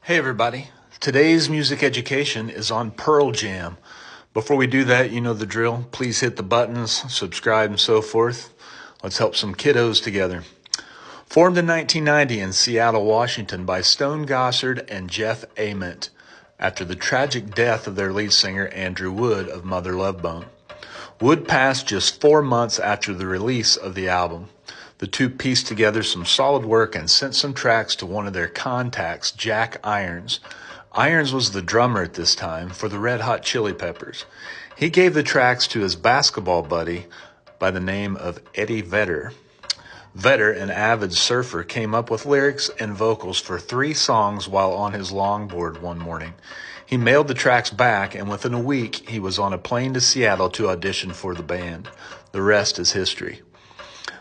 Hey everybody, today's music education is on Pearl Jam. Before we do that, you know the drill. Please hit the buttons, subscribe, and so forth. Let's help some kiddos together. Formed in 1990 in Seattle, Washington by Stone Gossard and Jeff Ament after the tragic death of their lead singer Andrew Wood of Mother Love Bone. Wood passed just 4 months after the release of the album. The two pieced together some solid work and sent some tracks to one of their contacts, Jack Irons. Irons was the drummer at this time for the Red Hot Chili Peppers. He gave the tracks to his basketball buddy by the name of Eddie Vedder. Vedder, an avid surfer, came up with lyrics and vocals for 3 songs while on his longboard one morning. He mailed the tracks back, and within a week, he was on a plane to Seattle to audition for the band. The rest is history.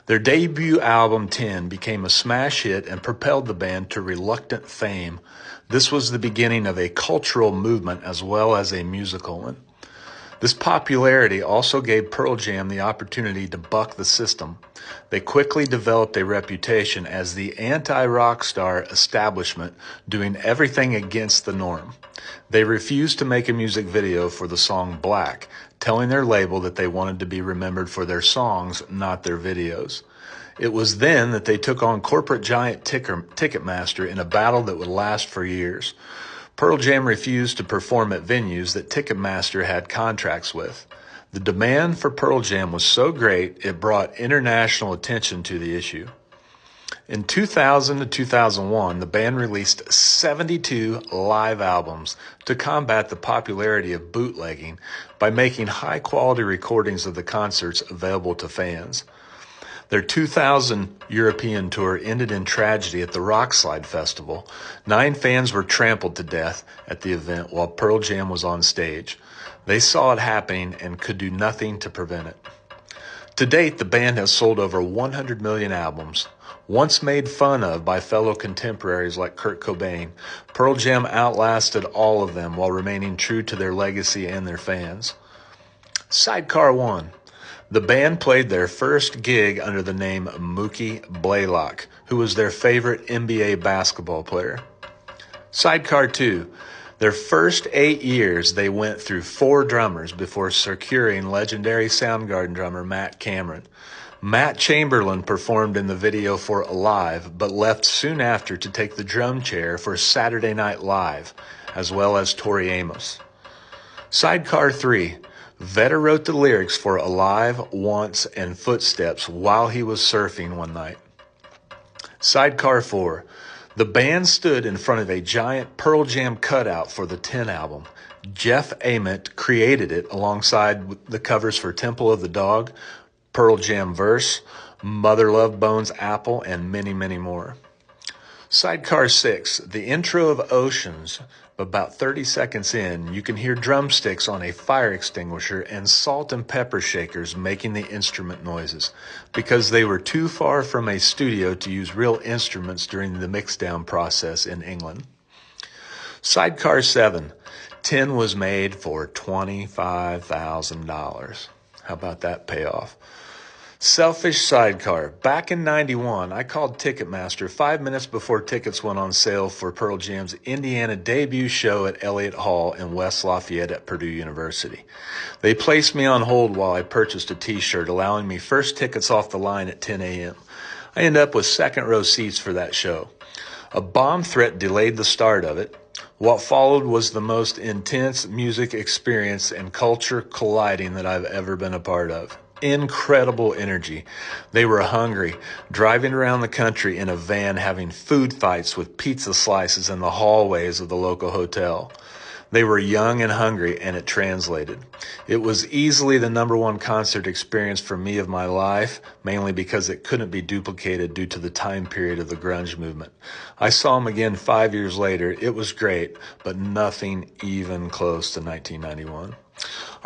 Their debut album, 10, became a smash hit and propelled the band to reluctant fame. This was the beginning of a cultural movement as well as a musical one. This popularity also gave Pearl Jam the opportunity to buck the system. They quickly developed a reputation as the anti-rock star establishment, doing everything against the norm. They refused to make a music video for the song Black, telling their label that they wanted to be remembered for their songs, not their videos. It was then that they took on corporate giant Ticketmaster in a battle that would last for years. Pearl Jam refused to perform at venues that Ticketmaster had contracts with. The demand for Pearl Jam was so great, it brought international attention to the issue. In 2000 to 2001, the band released 72 live albums to combat the popularity of bootlegging by making high-quality recordings of the concerts available to fans. Their 2000 European tour ended in tragedy at the Rockslide Festival. 9 fans were trampled to death at the event while Pearl Jam was on stage. They saw it happening and could do nothing to prevent it. To date, the band has sold over 100 million albums. Once made fun of by fellow contemporaries like Kurt Cobain, Pearl Jam outlasted all of them while remaining true to their legacy and their fans. Sidecar 1. The band played their first gig under the name Mookie Blaylock, who was their favorite NBA basketball player. Sidecar 2. Their first 8 years, they went through 4 drummers before securing legendary Soundgarden drummer Matt Cameron. Matt Chamberlain performed in the video for Alive, but left soon after to take the drum chair for Saturday Night Live, as well as Tori Amos. Sidecar 3. Vedder wrote the lyrics for Alive, Once, and Footsteps while he was surfing one night. Sidecar 4. The band stood in front of a giant Pearl Jam cutout for the 10 album. Jeff Ament created it alongside the covers for Temple of the Dog, Pearl Jam Verse, Mother Love Bone's Apple, and many, many more. Sidecar 6. The intro of Oceans. About 30 seconds in, you can hear drumsticks on a fire extinguisher and salt and pepper shakers making the instrument noises because they were too far from a studio to use real instruments during the mixdown process in England. Sidecar 7. 10 was made for $25,000. How about that payoff? Selfish sidecar. Back in 91, I called Ticketmaster 5 minutes before tickets went on sale for Pearl Jam's Indiana debut show at Elliott Hall in West Lafayette at Purdue University. They placed me on hold while I purchased a t-shirt, allowing me first tickets off the line at 10 a.m. I ended up with second row seats for that show. A bomb threat delayed the start of it. What followed was the most intense music experience and culture colliding that I've ever been a part of. Incredible energy. They were hungry, driving around the country in a van having food fights with pizza slices in the hallways of the local hotel. They were young and hungry, and it translated. It was easily the #1 concert experience for me of my life, mainly because it couldn't be duplicated due to the time period of the grunge movement. I saw them again 5 years later. It was great, but nothing even close to 1991.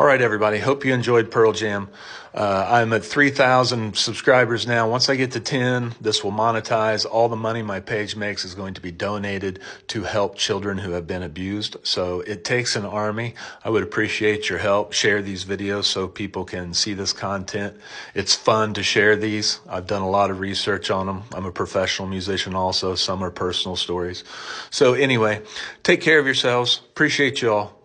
All right, everybody. Hope you enjoyed Pearl Jam. I'm at 3,000 subscribers now. Once I get to 10, this will monetize. All the money my page makes is going to be donated to help children who have been abused. So it takes an army. I would appreciate your help. Share these videos so people can see this content. It's fun to share these. I've done a lot of research on them. I'm a professional musician also. Some are personal stories. So anyway, take care of yourselves. Appreciate you all.